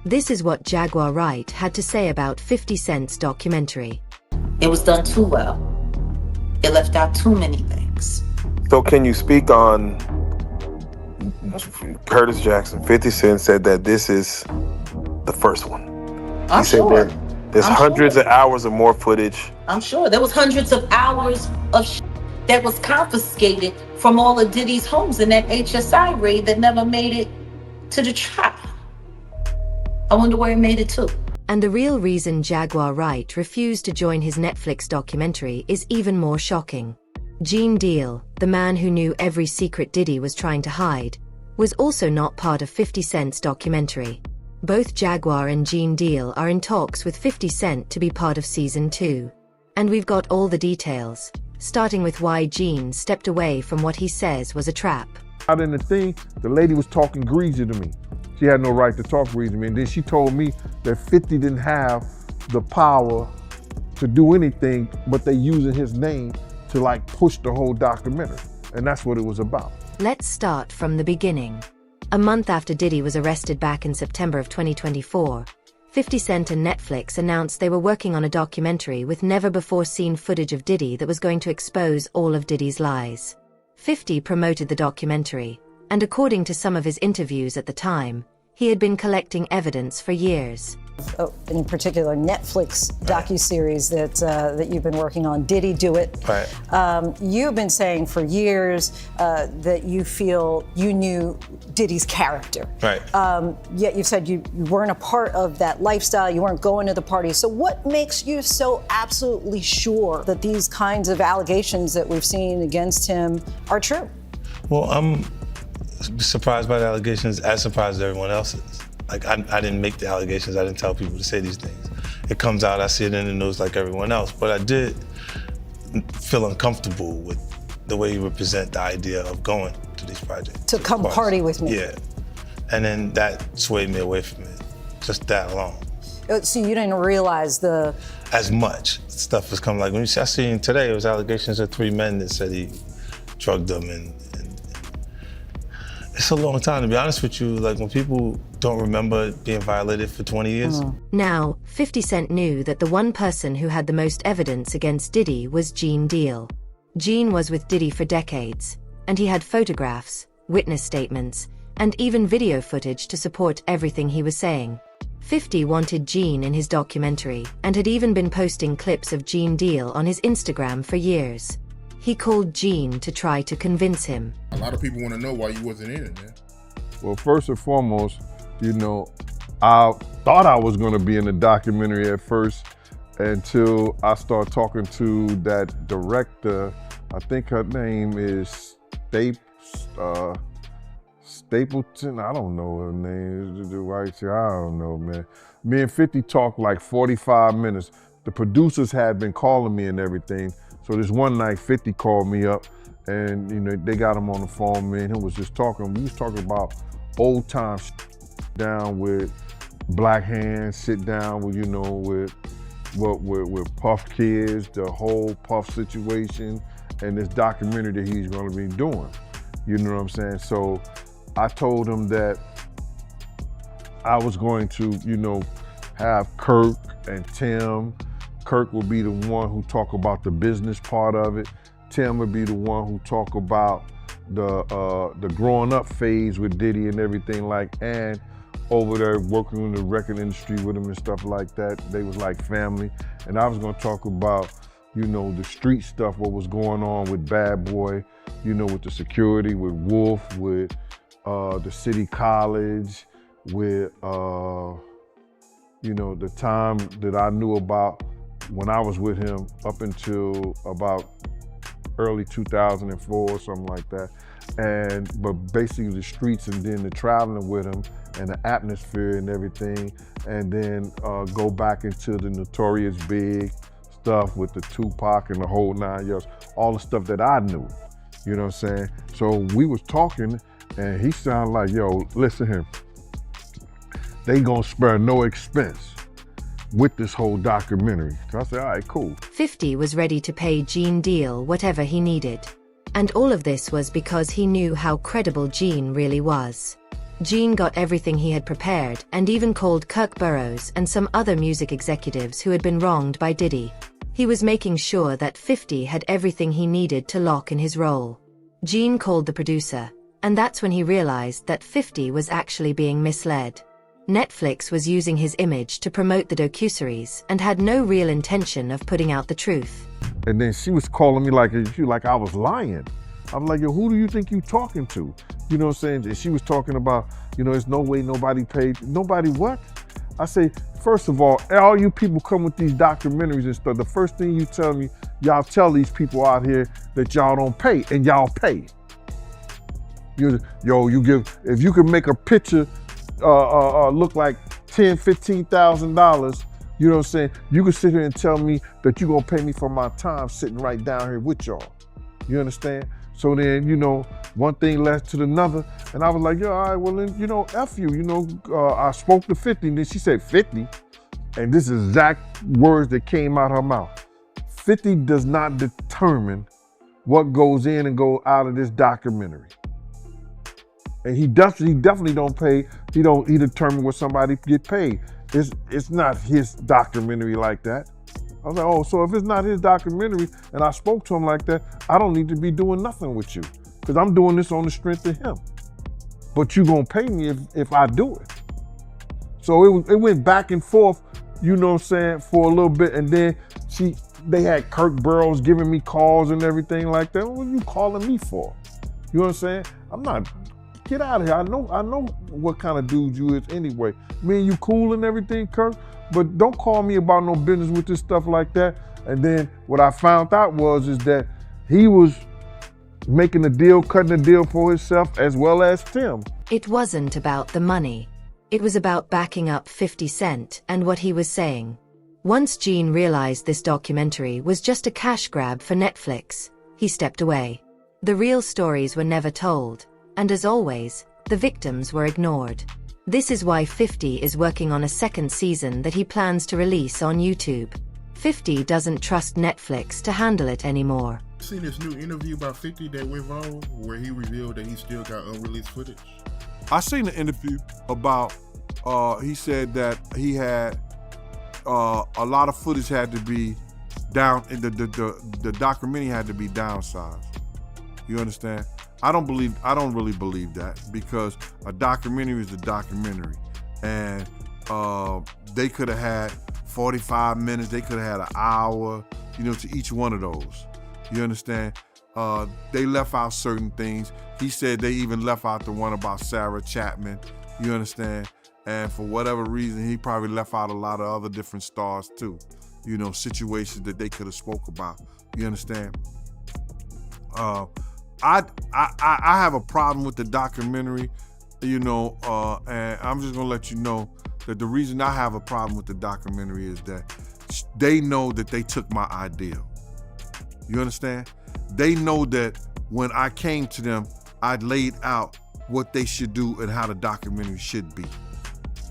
This is what Jaguar Wright had to say about 50 Cent's documentary. It was done too well. It left out too many things. So can you speak on Curtis Jackson? 50 Cent said that this is the first one. I'm sure. There's hundreds of hours of more footage. I'm sure. There was hundreds of hours of that was confiscated from all of Diddy's homes in that HSI raid that never made it to the trial. I wonder where it made it to. And the real reason Jaguar Wright refused to join his Netflix documentary is even more shocking. Gene Deal, the man who knew every secret Diddy was trying to hide, was also not part of 50 Cent's documentary. Both Jaguar and Gene Deal are in talks with 50 Cent to be part of Season 2. And we've got all the details, starting with why Gene stepped away from what he says was a trap. Out in the thing, the lady was talking greasy to me. She had no right to talk greasy to me. And then she told me that 50 didn't have the power to do anything, but they using his name to like push the whole documentary. And that's what it was about. Let's start from the beginning. A month after Diddy was arrested back in September of 2024, 50 Cent and Netflix announced they were working on a documentary with never-before-seen footage of Diddy that was going to expose all of Diddy's lies. 50 promoted the documentary, and according to some of his interviews at the time, he had been collecting evidence for years. In particular, Netflix docuseries that you've been working on, Diddy Do It. Right. You've been saying for years that you feel you knew Diddy's character. Right. Yet you've said you weren't a part of that lifestyle, you weren't going to the parties. So what makes you so absolutely sure that these kinds of allegations that we've seen against him are true? Well, I'm surprised by the allegations, as surprised as everyone else is. Like, I didn't make the allegations, I didn't tell people to say these things. It comes out, I see it in the news like everyone else, but I did feel uncomfortable with the way you represent the idea of going to these projects. To come party with me. Yeah, and then that swayed me away from it, just that alone. So you didn't realize As much stuff was coming, like when you see, I seen today, it was allegations of 3 men that said he drugged them and it's a long time, to be honest with you. Like, when people don't remember being violated for 20 years. Now, 50 Cent knew that the one person who had the most evidence against Diddy was Gene Deal. Gene was with Diddy for decades, and he had photographs, witness statements, and even video footage to support everything he was saying. 50 wanted Gene in his documentary, and had even been posting clips of Gene Deal on his Instagram for years. He called Gene to try to convince him. A lot of people want to know why you wasn't in it, man. Well, first and foremost, you know, I thought I was gonna be in the documentary at first until I started talking to that director. I think her name is Stapleton. I don't know her name. I don't know, man. Me and 50 talked like 45 minutes. The producers had been calling me and everything. So this one night, 50 called me up and, you know, they got him on the phone. Me and him was just talking. We was talking about old times, down with Black Hands, sit down with, you know, with Puff Kids, the whole Puff situation, and this documentary that he's gonna be doing. You know what I'm saying? So I told him that I was going to, you know, have Kirk and Tim. Kirk will be the one who talk about the business part of it. Tim will be the one who talk about the growing up phase with Diddy and everything, like, and over there working in the record industry with him and stuff like that. They was like family. And I was gonna talk about, you know, the street stuff, what was going on with Bad Boy, you know, with the security, with Wolf, with the City College, with, you know, the time that I knew about when I was with him up until about early 2004 or something like that. But basically the streets, and then the traveling with him and the atmosphere and everything, and then go back into the Notorious Big stuff with the Tupac and the whole 9 yards, all the stuff that I knew, you know what I'm saying? So we was talking and he sounded like, yo, listen here, they gonna spare no expense with this whole documentary. So I said, all right, cool. 50 was ready to pay Gene Deal whatever he needed. And all of this was because he knew how credible Gene really was. Gene got everything he had prepared and even called Kirk Burroughs and some other music executives who had been wronged by Diddy. He was making sure that 50 had everything he needed to lock in his role. Gene called the producer, and that's when he realized that 50 was actually being misled. Netflix was using his image to promote the docuseries and had no real intention of putting out the truth. And then she was calling me like I was lying. I'm like, yo, who do you think you talking to? You know what I'm saying? And she was talking about, there's no way nobody paid. Nobody what? I say, first of all you people come with these documentaries and stuff, the first thing you tell me, y'all tell these people out here that y'all don't pay, and y'all pay. If you can make a picture look like $10,000, $15,000, you know what I'm saying? You can sit here and tell me that you're gonna pay me for my time sitting right down here with y'all. You understand? So then, one thing led to another, and I was like, all right, well then, F you, I spoke to 50, and then she said 50, and this is exact words that came out her mouth. 50 does not determine what goes in and go out of this documentary. And he definitely don't pay, he determine what somebody get paid. It's not his documentary like that. I was like, oh, so if it's not his documentary and I spoke to him like that, I don't need to be doing nothing with you, because I'm doing this on the strength of him. But you gonna pay me if I do it. So it went back and forth, you know what I'm saying, for a little bit, and then they had Kirk Burroughs giving me calls and everything like that. What are you calling me for? You know what I'm saying? Get out of here. I know what kind of dude you is anyway. Me and you cool and everything, Kirk, but don't call me about no business with this stuff like that. And then what I found out is that he was making a deal, cutting a deal for himself as well as Tim. It wasn't about the money. It was about backing up 50 Cent and what he was saying. Once Gene realized this documentary was just a cash grab for Netflix, he stepped away. The real stories were never told. And as always, the victims were ignored. This is why 50 is working on a second season that he plans to release on YouTube. 50 doesn't trust Netflix to handle it anymore. Seen this new interview by 50 that went viral where he revealed that he still got unreleased footage? I seen the interview about, he said that he had a lot of footage had to be down, and the documentary had to be downsized. You understand? I don't really believe that, because a documentary is a documentary, and they could have had 45 minutes, they could have had an hour, to each one of those. You understand? They left out certain things. He said they even left out the one about Sarah Chapman. You understand? And for whatever reason, he probably left out a lot of other different stars too. Situations that they could have spoke about. You understand? I have a problem with the documentary, and I'm just gonna let you know that the reason I have a problem with the documentary is that they know that they took my idea. You understand? They know that when I came to them, I laid out what they should do and how the documentary should be.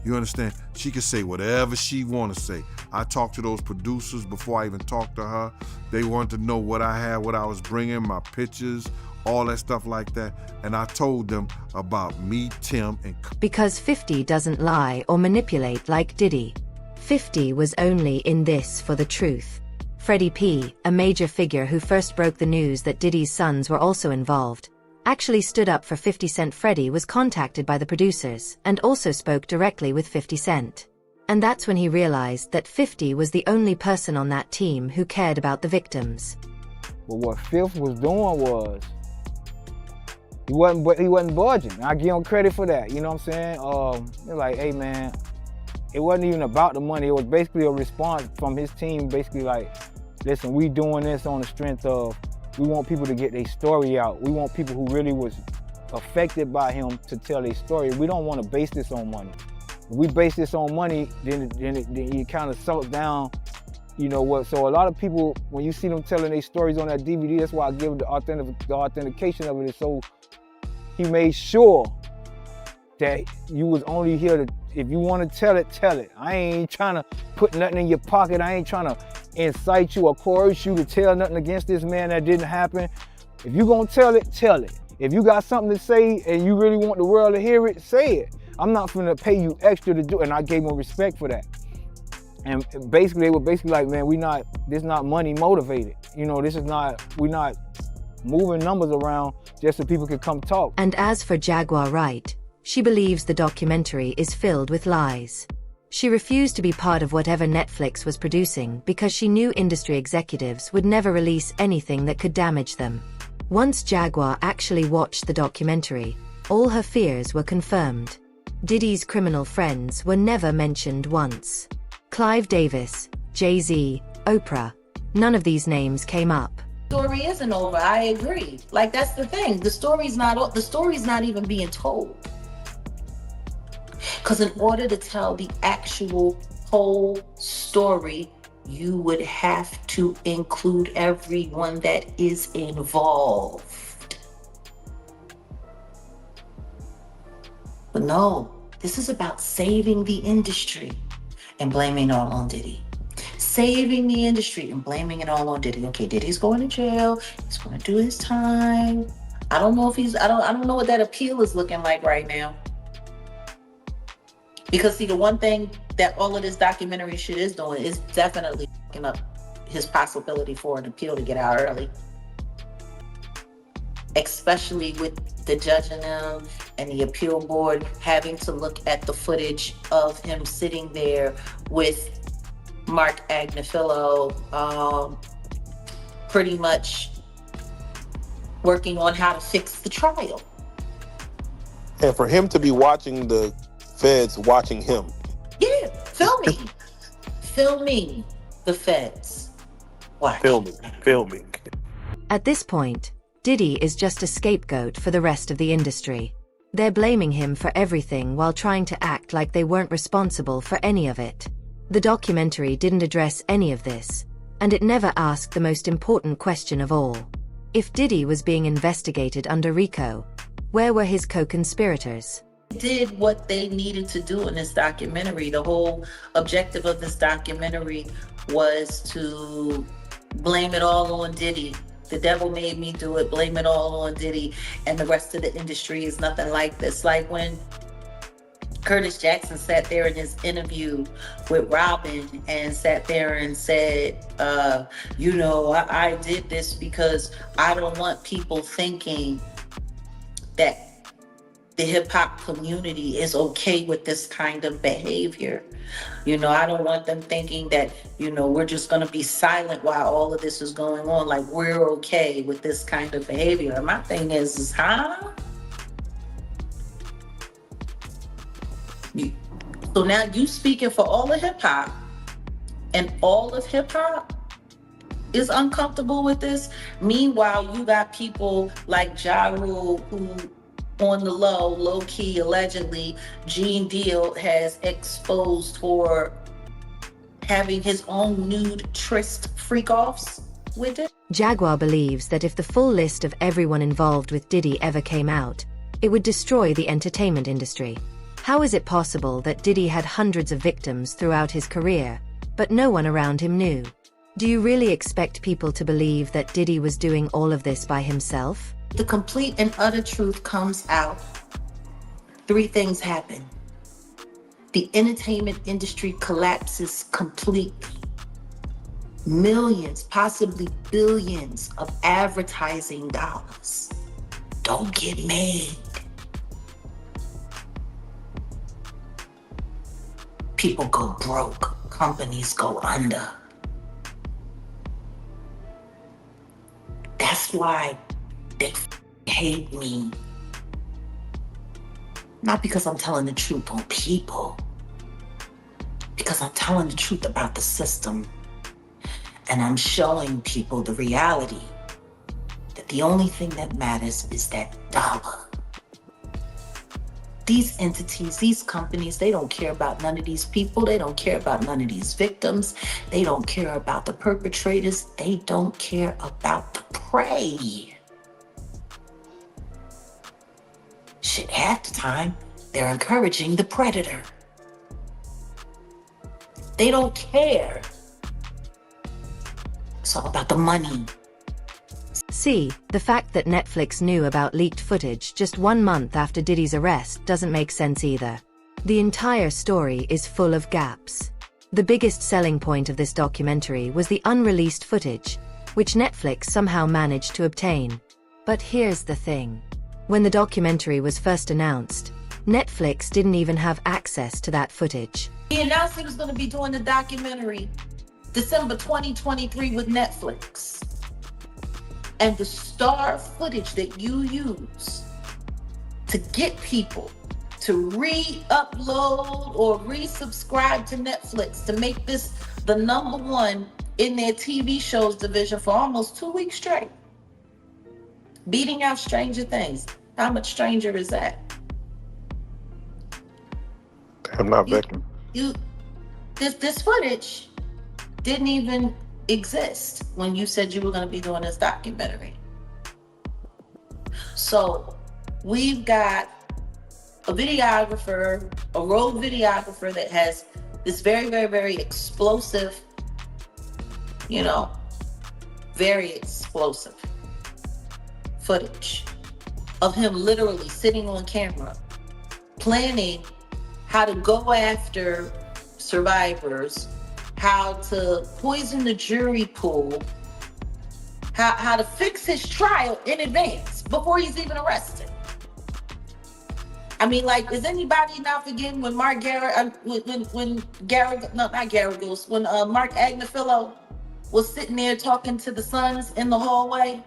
You understand? She can say whatever she want to say. I talked to those producers before I even talked to her. They wanted to know what I had, what I was bringing, my pictures, all that stuff like that. And I told them about me, Tim, and... Because 50 doesn't lie or manipulate like Diddy. 50 was only in this for the truth. Freddie P., a major figure who first broke the news that Diddy's sons were also involved, actually stood up for 50 Cent. Freddie was contacted by the producers and also spoke directly with 50 Cent. And that's when he realized that 50 was the only person on that team who cared about the victims. But what Fifth was doing was, he wasn't budging. I give him credit for that, you know what I'm saying? They're like, hey man, it wasn't even about the money. It was basically a response from his team, basically like, listen, we doing this on the strength of, we want people to get their story out. We want people who really was affected by him to tell their story. We don't want to base this on money. If we base this on money, then it kind of sucks down, you know what? So a lot of people, when you see them telling their stories on that DVD, that's why I give the authentication of it. Is so he made sure that you was only here to, if you want to tell it, tell it. I ain't trying to put nothing in your pocket. I ain't trying to incite you or coerce you to tell nothing against this man that didn't happen. If you gonna tell it, tell it. If you got something to say and you really want the world to hear it, say it. I'm not finna pay you extra to do it. And I gave them respect for that. And basically, they were basically like, man, this not money motivated. You know, we're not moving numbers around just so people can come talk. And as for Jaguar Wright, she believes the documentary is filled with lies. She refused to be part of whatever Netflix was producing because she knew industry executives would never release anything that could damage them. Once Jaguar actually watched the documentary, all her fears were confirmed. Diddy's criminal friends were never mentioned once. Clive Davis, Jay-Z, Oprah, none of these names came up. The story isn't over, I agree. Like, that's the thing. The story's not even being told. Because in order to tell the actual whole story, you would have to include everyone that is involved. But no, this is about saving the industry and blaming it all on Diddy. Saving the industry and blaming it all on Diddy. Okay, Diddy's going to jail. He's going to do his time. I don't know what that appeal is looking like right now. Because see, the one thing that all of this documentary shit is doing is definitely fucking up his possibility for an appeal to get out early. Especially with the judge and them and the appeal board having to look at the footage of him sitting there with Mark Agnifilo, pretty much working on how to fix the trial. And for him to be watching the feds watching him. Yeah, filming the feds. Watch. Filming. At this point, Diddy is just a scapegoat for the rest of the industry. They're blaming him for everything while trying to act like they weren't responsible for any of it. The documentary didn't address any of this, and it never asked the most important question of all. If Diddy was being investigated under RICO, where were his co-conspirators? Did what they needed to do in this documentary. The whole objective of this documentary was to blame it all on Diddy. The devil made me do it, blame it all on Diddy, and the rest of the industry is nothing like this. Like when Curtis Jackson sat there in his interview with Robin and sat there and said, I did this because I don't want people thinking that the hip hop community is okay with this kind of behavior. I don't want them thinking that, we're just going to be silent while all of this is going on. Like, we're okay with this kind of behavior. And my thing is huh? So now you speaking for all of hip hop, and all of hip hop is uncomfortable with this. Meanwhile, you got people like Ja Rule who, on the low key, allegedly, Gene Deal has exposed for having his own nude tryst freak-offs with it. Jaguar believes that if the full list of everyone involved with Diddy ever came out, it would destroy the entertainment industry. How is it possible that Diddy had hundreds of victims throughout his career, but no one around him knew? Do you really expect people to believe that Diddy was doing all of this by himself? The complete and utter truth comes out. 3 things happen. The entertainment industry collapses completely. Millions, possibly billions of advertising dollars don't get made. People go broke. Companies go under. That's why they hate me. Not because I'm telling the truth on people, because I'm telling the truth about the system. And I'm showing people the reality that the only thing that matters is that dollar. These entities, these companies, they don't care about none of these people. They don't care about none of these victims. They don't care about the perpetrators. They don't care about the prey. Shit, half the time, they're encouraging the predator. They don't care. It's all about the money. See, the fact that Netflix knew about leaked footage just 1 month after Diddy's arrest doesn't make sense either. The entire story is full of gaps. The biggest selling point of this documentary was the unreleased footage, which Netflix somehow managed to obtain. But here's the thing. When the documentary was first announced, Netflix didn't even have access to that footage. He announced he was going to be doing the documentary December 2023 with Netflix. And the star footage that you use to get people to re-upload or resubscribe to Netflix to make this the #1 in their TV shows division for almost 2 weeks straight. Beating out Stranger Things. How much stranger is that? I'm not betting. This footage didn't even exist when you said you were going to be doing this documentary. So we've got a videographer, a road videographer that has this very, very, very explosive, very explosive footage of him literally sitting on camera, planning how to go after survivors, how to poison the jury pool, how to fix his trial in advance before he's even arrested. I mean, is anybody not forgetting when Mark Agnifilo was sitting there talking to the sons in the hallway,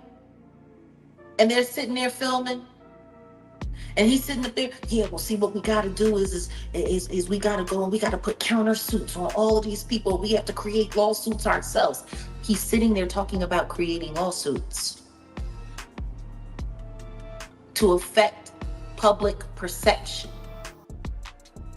and they're sitting there filming, and he's sitting up there. Yeah, well, see, what we got to do is we got to go and we got to put countersuits on all of these people. We have to create lawsuits ourselves. He's sitting there talking about creating lawsuits to affect public perception.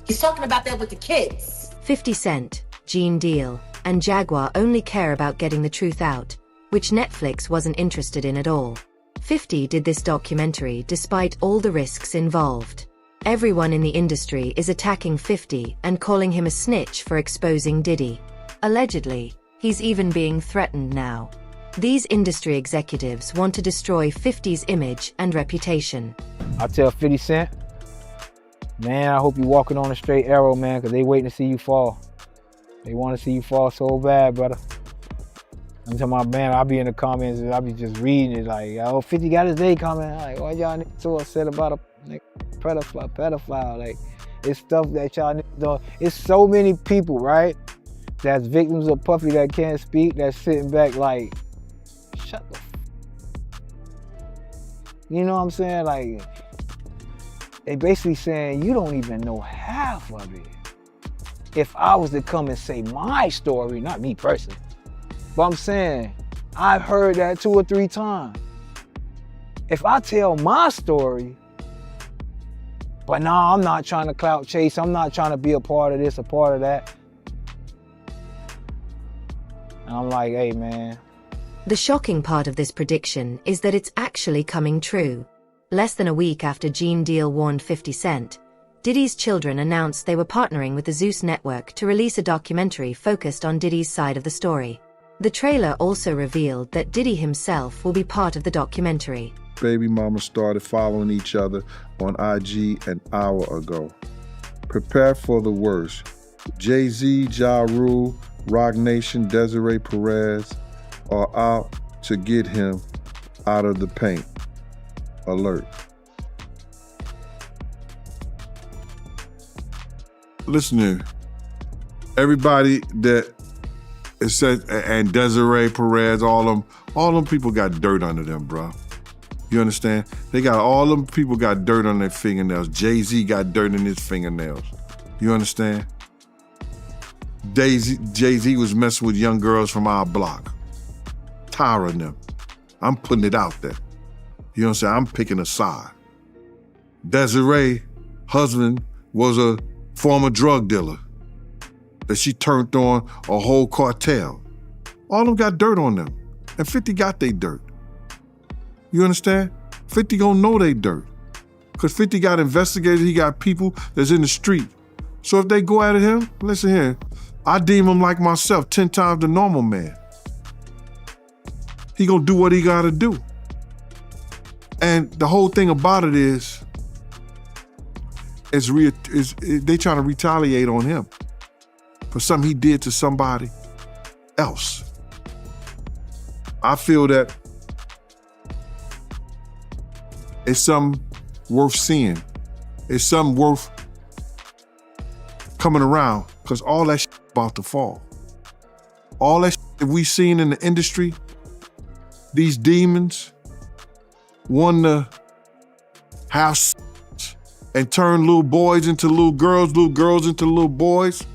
He's talking about that with the kids. 50 Cent, Gene Deal, and Jaguar only care about getting the truth out, which Netflix wasn't interested in at all. 50 did this documentary despite all the risks involved. Everyone in the industry is attacking 50 and calling him a snitch for exposing Diddy. Allegedly, he's even being threatened now. These industry executives want to destroy 50's image and reputation. I tell 50 Cent, man, I hope you're walking on a straight arrow, man, because they waiting to see you fall. They want to see you fall so bad, brother. I'm talking about, man, I'll be in the comments and I'll be just reading it like, oh, 50 got his day coming. Like, why y'all so upset about a pedophile? Like, it's stuff that y'all don't. It's so many people, right, that's victims of Puffy that can't speak, that's sitting back like, shut the you know what I'm saying? Like, they basically saying, you don't even know half of it. If I was to come and say my story, not me personally, but I'm saying, I've heard that 2 or 3 times. If I tell my story, but nah, I'm not trying to clout chase, I'm not trying to be a part of this, a part of that. And I'm like, hey, man. The shocking part of this prediction is that it's actually coming true. Less than a week after Gene Deal warned 50 Cent, Diddy's children announced they were partnering with the Zeus Network to release a documentary focused on Diddy's side of the story. The trailer also revealed that Diddy himself will be part of the documentary. Baby mama started following each other on IG an hour ago. Prepare for the worst. Jay-Z, Ja Rule, Roc Nation, Desiree Perez are out to get him out of the paint. Alert. Listen here. Everybody that it said, and Desiree Perez, all them people got dirt under them, bro. You understand? They got all them people got dirt on their fingernails. Jay-Z got dirt in his fingernails. You understand? Jay-Z was messing with young girls from our block. Tired of them. I'm putting it out there. You know what I'm saying? I'm picking a side. Desiree, husband, was a former drug dealer that she turned on a whole cartel. All of them got dirt on them. And 50 got they dirt. You understand? 50 gonna know they dirt. Because 50 got investigators, he got people that's in the street. So if they go at him, listen here, I deem him like myself, 10 times the normal man. He gonna do what he gotta do. And the whole thing about it is they trying to retaliate on him for something he did to somebody else. I feel that it's something worth seeing. It's something worth coming around, because all that shit about to fall. All that shit that we seen in the industry, these demons want to have sex and turn little boys into little girls into little boys.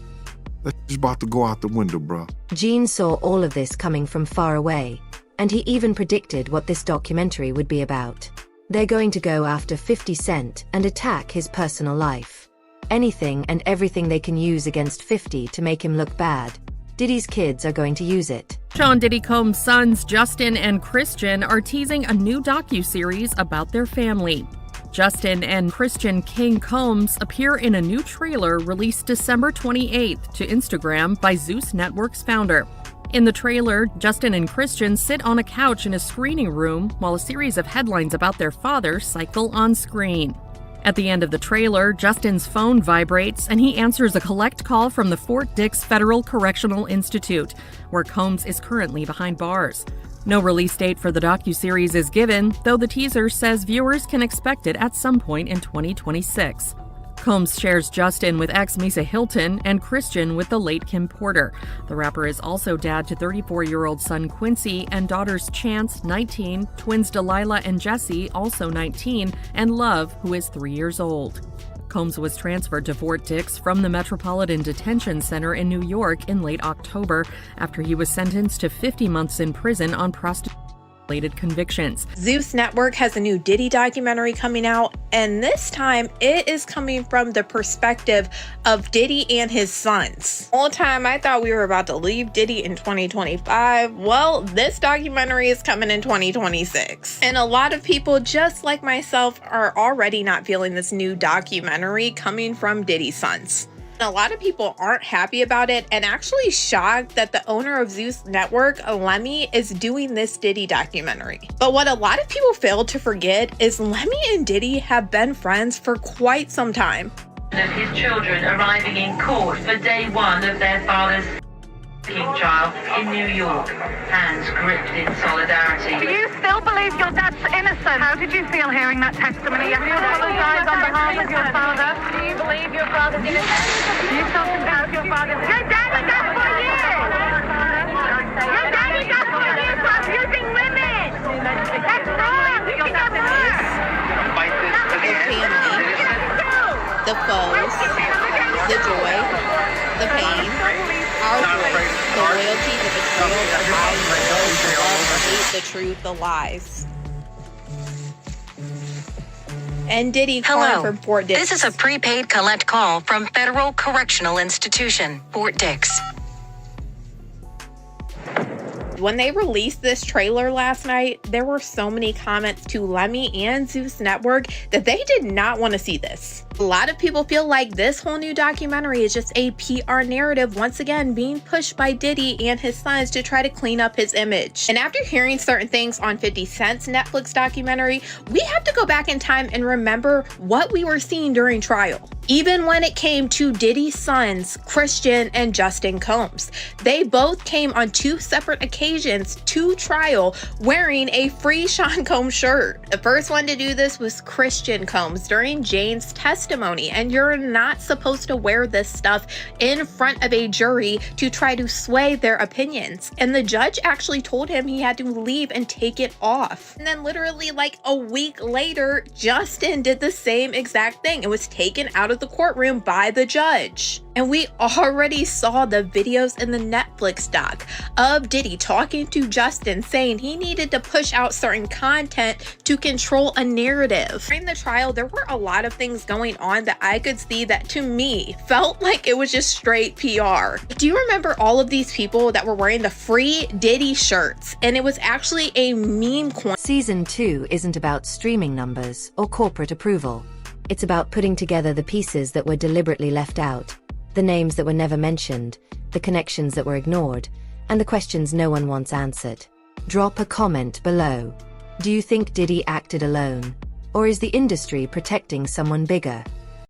That's just about to go out the window, bro. Gene saw all of this coming from far away, and he even predicted what this documentary would be about. They're going to go after 50 Cent and attack his personal life. Anything and everything they can use against 50 to make him look bad. Diddy's kids are going to use it. Sean Diddy Combs' sons, Justin and Christian, are teasing a new docuseries about their family. Justin and Christian King Combs appear in a new trailer released December 28th to Instagram by Zeus Network's founder. In the trailer, Justin and Christian sit on a couch in a screening room while a series of headlines about their father cycle on screen. At the end of the trailer, Justin's phone vibrates and he answers a collect call from the Fort Dix Federal Correctional Institute, where Combs is currently behind bars. No release date for the docuseries is given, though the teaser says viewers can expect it at some point in 2026. Combs shares Justin with ex-Misa Hilton and Christian with the late Kim Porter. The rapper is also dad to 34-year-old son Quincy and daughters Chance, 19, twins Delilah and Jesse, also 19, and Love, who is 3 years old. Combs was transferred to Fort Dix from the Metropolitan Detention Center in New York in late October after he was sentenced to 50 months in prison on prostitution-related convictions. Zeus Network has a new Diddy documentary coming out, and this time it is coming from the perspective of Diddy and his sons. All the time I thought we were about to leave Diddy in 2025. Well, this documentary is coming in 2026. And a lot of people, just like myself, are already not feeling this new documentary coming from Diddy's sons. A lot of people aren't happy about it and actually shocked that the owner of Zeus Network, Lemmy, is doing this Diddy documentary. But what a lot of people fail to forget is Lemmy and Diddy have been friends for quite some time. Of his children arriving in court for day one of their father's trial in New York, hands gripped in solidarity. Do you still believe your dad's innocent? How did you feel hearing that testimony? You apologize on behalf of your father. Do you believe your father's innocent? Do you still consider your father? Your daddy got 4 years! Your daddy got 4 years for abusing women! That's wrong! You got more! The family, the foes, the joy, the pain, our voice, the loyalty, the betrayal, the lies, the love, the hate, the truth, the lies. And Diddy calling from Fort Dix. This is a prepaid collect call from Federal Correctional Institution, Fort Dix. When they released this trailer last night, there were so many comments to Lemmy and Zeus Network that they did not want to see this. A lot of people feel like this whole new documentary is just a PR narrative once again being pushed by Diddy and his sons to try to clean up his image. And after hearing certain things on 50 Cent's Netflix documentary, we have to go back in time and remember what we were seeing during trial. Even when it came to Diddy's sons, Christian and Justin Combs, they both came on 2 separate occasions to trial wearing a free Sean Combs shirt. The first one to do this was Christian Combs during Jane's testimony, and you're not supposed to wear this stuff in front of a jury to try to sway their opinions. And the judge actually told him he had to leave and take it off. And then literally like a week later, Justin did the same exact thing. It was taken out of the courtroom by the judge. And we already saw the videos in the Netflix doc of Diddy talking to Justin saying he needed to push out certain content to control a narrative. During the trial, there were a lot of things going on that I could see that to me felt like it was just straight PR. Do you remember all of these people that were wearing the free Diddy shirts? And it was actually a meme coin. Season 2 isn't about streaming numbers or corporate approval. It's about putting together the pieces that were deliberately left out, the names that were never mentioned, the connections that were ignored, and the questions no one wants answered. Drop a comment below. Do you think Diddy acted alone? Or is the industry protecting someone bigger?